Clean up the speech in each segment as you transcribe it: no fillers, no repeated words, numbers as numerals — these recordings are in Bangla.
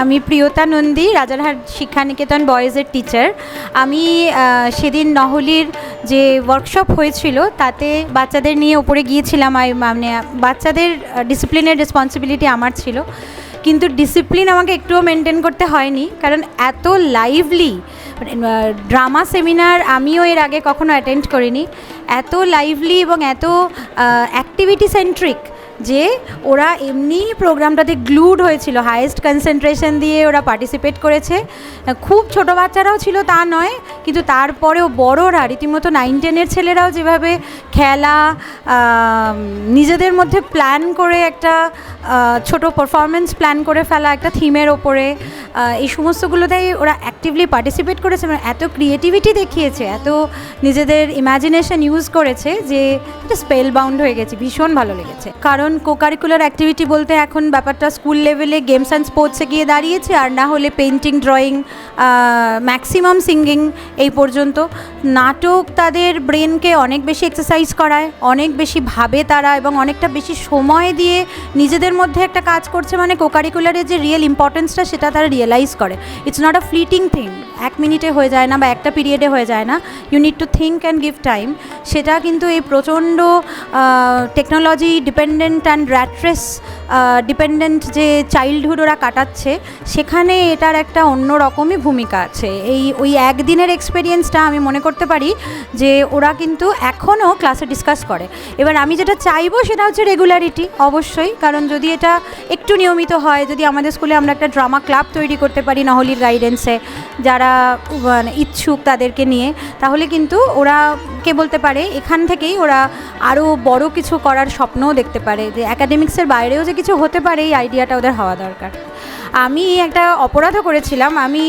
আমি প্রিয়তা নন্দী, রাজারহাট শিক্ষানিকেতন বয়েজের টিচার। আমি সেদিন নহলির যে ওয়ার্কশপ হয়েছিল তাতে বাচ্চাদের নিয়ে ওপরে গিয়েছিলাম। মানে বাচ্চাদের ডিসিপ্লিনের রেসপন্সিবিলিটি আমার ছিল, কিন্তু ডিসিপ্লিন আমাকে একটুও মেনটেন করতে হয়নি, কারণ এত লাইভলি ড্রামা সেমিনার আমিও এর আগে কখনো অ্যাটেন্ড করিনি। এত লাইভলি এবং এত অ্যাক্টিভিটি সেন্ট্রিক যে ওরা এমনি প্রোগ্রামটাতে গ্লুড হয়েছিল, হাইয়েস্ট কনসেন্ট্রেশন দিয়ে ওরা পার্টিসিপেট করেছে। খুব ছোট বাচ্চারাও ছিল তা নয়, কিন্তু তারপরেও বড়রা রীতিমতো 9-10-এর ছেলেরাও যেভাবে খেলা, নিজেদের মধ্যে প্ল্যান করে একটা ছোট পারফরমেন্স প্ল্যান করে ফেলা একটা থিমের ওপরে, এই সমস্তগুলোতেই ওরা অ্যাক্টিভলি পার্টিসিপেট করেছে। মানে এত ক্রিয়েটিভিটি দেখিয়েছে, এত নিজেদের ইমাজিনেশন ইউজ করেছে যে এটা স্পেল বাউন্ড হয়ে গেছে, ভীষণ ভালো লেগেছে। কারণ কোকারিকুলার অ্যাক্টিভিটি বলতে এখন ব্যাপারটা স্কুল লেভেলে গেমস অ্যান্ড স্পোর্টসে গিয়ে দাঁড়িয়েছে, আর না হলে পেন্টিং, ড্রয়িং, ম্যাক্সিমাম সিঙ্গিং এই পর্যন্ত। নাটক তাদের ব্রেনকে অনেক বেশি এক্সারসাইজ করায়, অনেক বেশি ভাবে তারা, এবং অনেকটা বেশি সময় দিয়ে নিজেদের মধ্যে একটা কাজ করছে। মানে কোকারিকুলারের যে রিয়েল ইম্পর্টেন্সটা সেটা তারা রিয়েলাইজ করে। It's not a fleeting thing, 1 মিনিটে হয়ে যায় না বা একটা পিরিয়ডে হয়ে যায় না। You need to think and give time. সেটা কিন্তু এই প্রচণ্ড technology dependent and rat race dependent যে চাইল্ডহুড ওরা কাটাচ্ছে, সেখানে এটার একটা অন্য রকমই ভূমিকা আছে। ওই একদিনের এক্সপিরিয়েন্সটা আমি মনে করতে পারি যে ওরা কিন্তু এখনও ক্লাসে ডিসকাস করে। এবার আমি যেটা চাইবো সেটা হচ্ছে রেগুলারিটি, অবশ্যই। কারণ যদি এটা একটু নিয়মিত হয়, যদি আমাদের স্কুলে আমরা একটা ড্রামা ক্লাব তৈরি করতে পারি নহলির গাইডেন্সে, যারা ইচ্ছুক তাদেরকে নিয়ে, তাহলে কিন্তু ওরা কে বলতে পারে এখান থেকেই ওরা আরও বড় কিছু করার স্বপ্নও দেখতে পারে, যে অ্যাকাডেমিক্সের বাইরেও যে কিছু হতে পারে, এই আইডিয়াটা ওদের হওয়া দরকার। আমি একটা অপরাধও করেছিলাম, আমি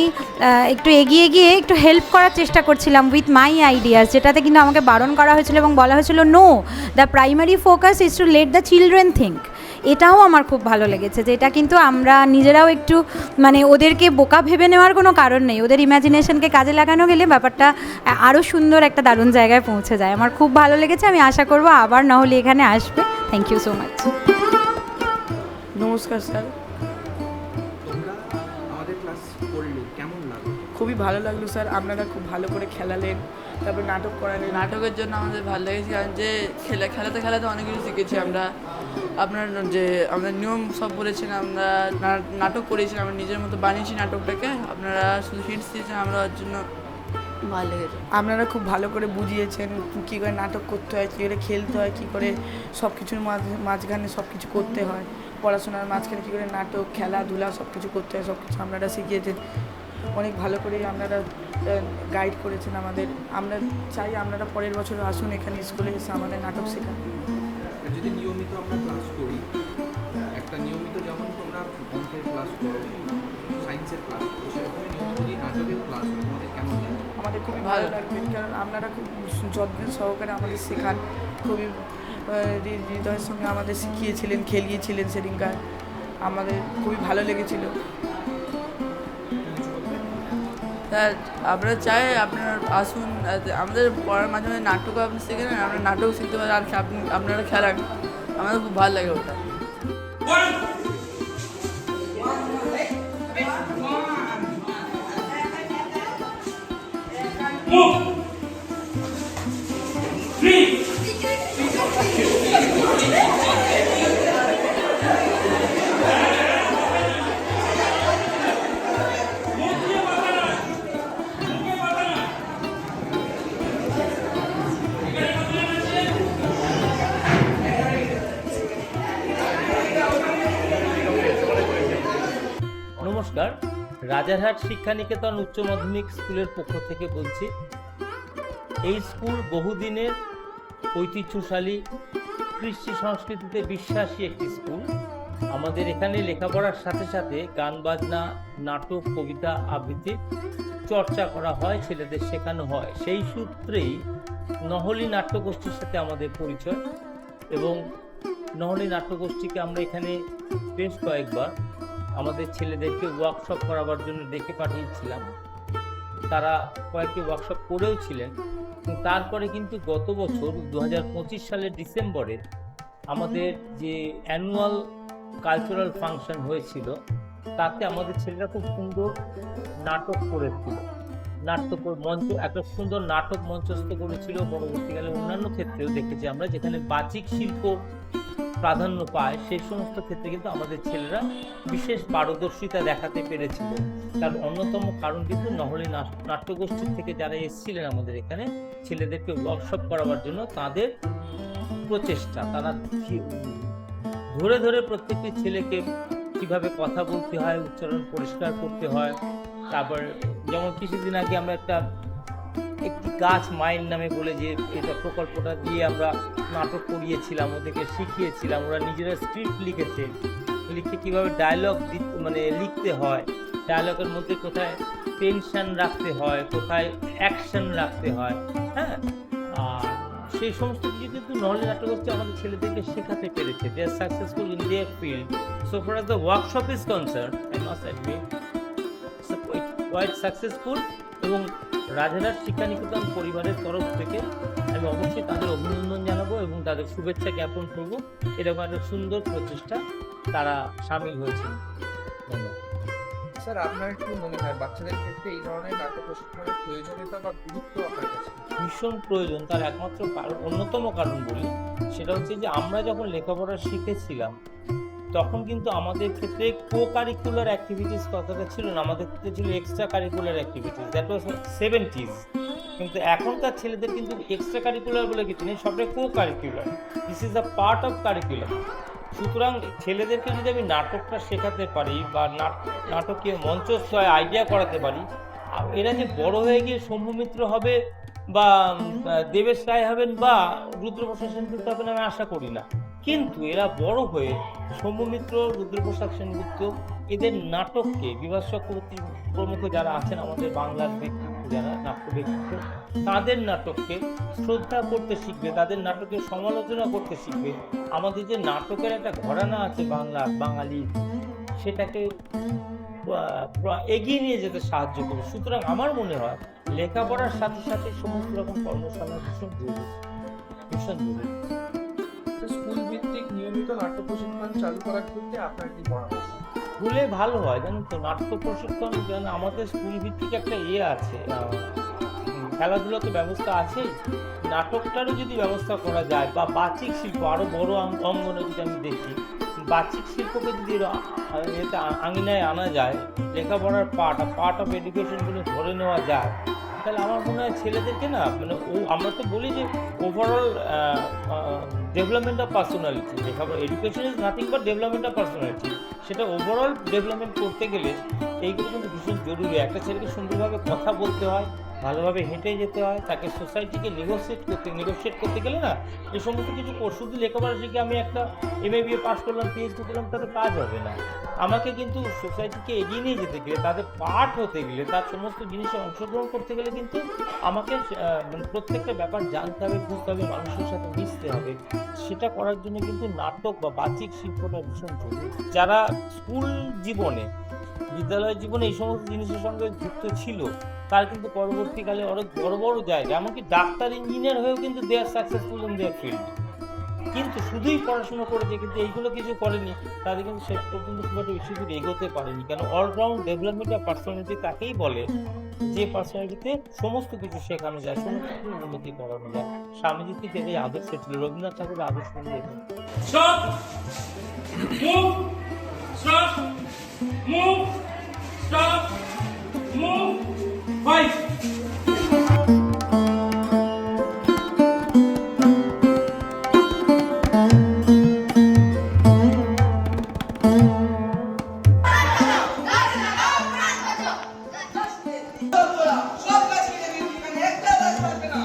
একটু এগিয়ে গিয়ে একটু হেল্প করার চেষ্টা করছিলাম উইথ মাই আইডিয়াস, যেটাতে কিন্তু আমাকে বারণ করা হয়েছিল এবং বলা হয়েছিল no, the primary focus is to let the children think. এটাও আমার খুব ভালো লেগেছে, যে এটা কিন্তু আমরা নিজেরাও একটু, মানে ওদেরকে বোকা ভেবে নেওয়ার কোনো কারণ নেই, ওদের ইমাজিনেশনকে কাজে লাগানো গেলে ব্যাপারটা আরও সুন্দর একটা দারুণ জায়গায় পৌঁছে যায়। আমার খুব ভালো লেগেছে, আমি আশা করবো আবার নহলি এখানে আসবে। Thank you so much. নমস্কার স্যার। আমাদের ক্লাস করলে কেমন লাগলো? খুবই ভালো লাগলো স্যার, আপনারা খুব ভালো করে খেলালেন, তারপর নাটক করালেন। নাটকের জন্য আমাদের ভালো লেগেছে, কারণ যে খেলাতে খেলাতে অনেক কিছু শিখেছি আমরা। আপনার যে আমাদের নিয়ম সব বলেছেন, আমরা নাটক করেছিলাম, আমরা নিজের মতো বানিয়েছি নাটকটাকে। আপনারা শুধু হিন্টস দিয়েছেন, আমরা ওর জন্য ভালো লেগেছে। আপনারা খুব ভালো করে বুঝিয়েছেন কী করে নাটক করতে হয়, কী করে খেলতে হয়, কী করে সব কিছুর মাঝখানে সব কিছু করতে হয়, পড়াশোনার মাঝখানে কী করে নাটক, খেলাধুলা সব কিছু করতে হয়, সব কিছু আপনারা শিখিয়েছেন। অনেক ভালো করেই আপনারা গাইড করেছেন আমাদের। আমরা চাই আপনারা পরের বছর আসুন এখানে স্কুলে এসে আমাদের নাটক শেখান। যদি নিয়মিত আমরা ক্লাস করি, একটা নিয়মিত যেমন তোমরা অঙ্কের ক্লাস করো, সায়েন্সের ক্লাস করো, সেরকমই নিয়মিত যদি নাটকের ক্লাস করো, তোমাদের কেমন লাগে? আমাদের খুবই ভালো লাগবে, কারণ আপনারা খুব যত্নের সহকারে আমাদের শেখান, খুবই হৃদয়ের সঙ্গে আমাদের শিখিয়েছিলেন, খেলিয়েছিলেন সেদিনকার, আমাদের খুবই ভালো লেগেছিল। স্যার আমরা চাই আপনারা আসুন, আমাদের পড়ার মাঝে মাঝে নাটকও আপনি শেখেন, আমরা নাটক শিখতে পারি, আর আপনারা খেলান, আমাদের খুব ভালো লাগে ওটা। নমস্কার, রাজারহাট শিক্ষানিকেতন উচ্চ মাধ্যমিক স্কুলের পক্ষ থেকে বলছি। এই স্কুল বহুদিনের ঐতিহ্যশালী, কৃষ্টি সংস্কৃতিতে বিশ্বাসী একটি স্কুল। আমাদের এখানে লেখাপড়ার সাথে সাথে গান বাজনা, নাটক, কবিতা আবৃত্তির চর্চা করা হয়, ছেলেদের শেখানো হয়। সেই সূত্রেই নহলি নাট্যগোষ্ঠীর সাথে আমাদের পরিচয়, এবং নহলি নাট্যগোষ্ঠীকে আমরা এখানে বেশ কয়েকবার আমাদের ছেলেদেরকে ওয়ার্কশপ করাবার জন্য ডেকে পাঠিয়েছিলাম। তারা কয়েকটি ওয়ার্কশপ করেও ছিলেন। তারপরে কিন্তু গত বছর 2025 সালের ডিসেম্বরে আমাদের যে অ্যানুয়াল কালচারাল ফাংশন হয়েছিল, তাতে আমাদের ছেলেরা খুব সুন্দর নাটক করেছিল, মঞ্চ একটা সুন্দর নাটক মঞ্চস্থ করেছিল। পরবর্তীকালে অন্যান্য ক্ষেত্রেও দেখেছি আমরা, যেখানে বাচিক শিল্প প্রাধান্য পায় সেই সমস্ত ক্ষেত্রে কিন্তু আমাদের ছেলেরা বিশেষ পারদর্শিতা দেখাতে পেরেছিল। তার অন্যতম কারণ কিন্তু নহলী নাট্যগোষ্ঠীর থেকে যারা এসেছিলেন আমাদের এখানে ছেলেদেরকে ওয়ার্কশপ করাবার জন্য, তাদের প্রচেষ্টা, তারা ধরে ধরে প্রত্যেকটি ছেলেকে কিভাবে কথা বলতে হয়, উচ্চারণ পরিষ্কার করতে হয়। তারপর যেমন কিছুদিন আগে আমরা একটি গাছ মাইল নামে বলে যে এটা প্রকল্পটা দিয়ে আমরা নাটক করিয়েছিলাম, ওদেরকে শিখিয়েছিলাম। ওরা নিজেরা স্ক্রিপ্ট লিখেছে, লিখে কীভাবে ডায়লগ মানে লিখতে হয়, ডায়লগের মধ্যে কোথায় টেনশন রাখতে হয়, কোথায় অ্যাকশন রাখতে হয়, হ্যাঁ। আর সেই সমস্ত কিছু কিন্তু নহলী নাট্যগোষ্ঠী আমাদের ছেলেদেরকে শেখাতে পেরেছে। They are successful in their field. So far as the workshop is concerned, I must admit quite successful. এবং রাজারহাট শিক্ষানিকেতন পরিবারের তরফ থেকে আমি অবশ্যই তাদের অভিনন্দন জানাবো এবং তাদের শুভেচ্ছা জ্ঞাপন করব। এরকম একটা সুন্দর প্রচেষ্টা তারা সামিল হয়েছে। ধন্যবাদ। স্যার, আপনার কি মনে হয় বাচ্চাদের ক্ষেত্রে এই ধরনের নাটক প্রশিক্ষণের প্রয়োজনীয়তা বা গুরুত্ব আপনার কাছে? ভীষণ প্রয়োজন। তার একমাত্র কারণ, অন্যতম কারণ বলি, সেটা হচ্ছে যে আমরা যখন লেখাপড়া শিখেছিলাম তখন কিন্তু আমাদের ক্ষেত্রে কো কারিকুলার অ্যাক্টিভিটিস কথাটা ছিল না, আমাদের ক্ষেত্রে ছিল extra curricular activities. That was 70s। কিন্তু এখনকার ছেলেদের কিন্তু এক্সট্রা কারিকুলার বলে কিছু নেই, সবটাই co curricular. This is a part of curriculum. সুতরাং ছেলেদেরকে যদি আমি নাটকটা শেখাতে পারি বা নাটকীয় মঞ্চস্থ আইডিয়া করাতে পারি, এরা যে বড় হয়ে গিয়ে শম্ভু মিত্র হবে বা দেবেশ রায় হবেন বা রুদ্রপ্রসাদ সেনগুপ্ত হবেন আমি আশা করি না, কিন্তু এরা বড় হয়ে শম্ভু মিত্র, রুদ্রপ্রসাদ সেনগুপ্ত এদের নাটককে, বিভাস চক্রবর্তী প্রমুখ যারা আছেন আমাদের বাংলার ব্যক্তিত্ব, যারা নাট্য ব্যক্তিত্ব, তাদের নাটককে শ্রদ্ধা করতে শিখবে, তাদের নাটকের সমালোচনা করতে শিখবে। আমাদের যে নাটকের একটা ঘরানা আছে বাঙালি, সেটাকে এগিয়ে নিয়ে যেতে সাহায্য করবে। সুতরাং আমার মনে হয় লেখাপড়ার সাথে সাথে সমস্ত রকম কর্মশালা ভীষণ জরুরি, ভীষণ জরুরি। স্কুল ভিত্তিক নিয়মিত নাট্য প্রশিক্ষণ চালু করার ক্ষেত্রে আপনার কি পরামর্শ? হলে ভালো হয়, জানেন তো। নাট্য প্রশিক্ষণ আমাদের স্কুল ভিত্তিক একটা আছে, খেলাধুলা তো ব্যবস্থা আছেই, নাটকটারও যদি ব্যবস্থা করা যায় বা বাচিক শিল্প আরও বড় অঙ্গনে যদি আমি দেখি, বাচিক শিল্পকে যদি এতে আঙিনায় আনা যায়, লেখাপড়ার পার্ট অফ এডুকেশনগুলো ধরে নেওয়া যায়, তাহলে আমার মনে হয় ছেলেদেরকে না, মানে আমরা তো বলি যে ওভারঅল ডেভেলপমেন্ট অফ পার্সোনালিটি, লেখাপড়া education is nothing but development of personality. সেটা ওভারঅল ডেভেলপমেন্ট করতে গেলে এইগুলো কিন্তু ভীষণ জরুরি। একটা ছেলেকে সুন্দরভাবে কথা বলতে হয়, ভালোভাবে হেঁটে যেতে হয়, তাকে সোসাইটিকে নেগোসিয়েট করতে গেলে না এই সমস্ত কিছু শুধু লেখাপড়া শিখে আমি একটা MA পাস করলাম, PhD করলাম, তাতে কাজ হবে না। আমাকে কিন্তু সোসাইটিকে এগিয়ে নিয়ে যেতে গেলে, তাদের পার্ট হতে গেলে, তার সমস্ত জিনিসে অংশগ্রহণ করতে গেলে কিন্তু আমাকে প্রত্যেকটা ব্যাপার জানতে হবে, বুঝতে হবে, মানুষের সাথে মিশতে হবে। সেটা করার জন্য কিন্তু নাটক বা বাচিক শিল্পটা ভীষণ জরুরি। যারা স্কুল জীবনে, বিদ্যালয় জীবনে এই সমস্ত জিনিসের সঙ্গে যুক্ত ছিল, তার কিন্তু পরবর্তীকালে অনেক বড় বড় জায়গা, এমনকি ডাক্তার, ইঞ্জিনিয়ার হয়েও কিন্তু দে are successful in their field. কিন্তু শুধুই পড়াশোনা করেছে কিন্তু এইগুলো কিছু করেনি, তাদের কিন্তু শেষ পর্যন্ত খুব একটা বেশি দূর এগোতে পারেনি। কেন অলরাউন্ড ডেভেলপমেন্ট অফ পার্সোনালিটি তাকেই বলে যে পার্সোনালিটিতে সমস্ত কিছু শেখানো যায়, সমস্ত কিছু উন্নতি করানো যায়। স্বামীজি থেকে এই আদর্শ ছিল, রবীন্দ্রনাথ ঠাকুরের আদর্শ নিয়ে সব গাছ কেটে দিয়েছি, একটা গাছ থাকবে না।